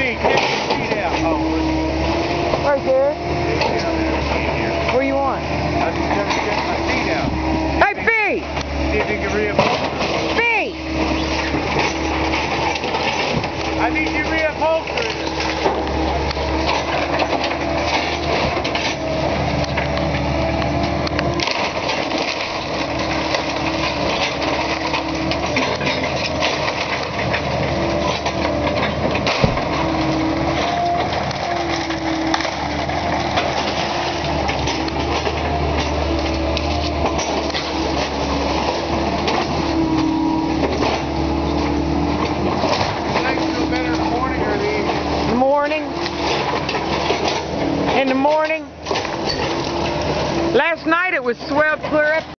Take your feet out. Oh, Right there. yeah, Where you want? I just got to get my feet out. Hey, B! See if you can reupholster. B! I need you reupholster it. In the morning. Last night it was swelled clear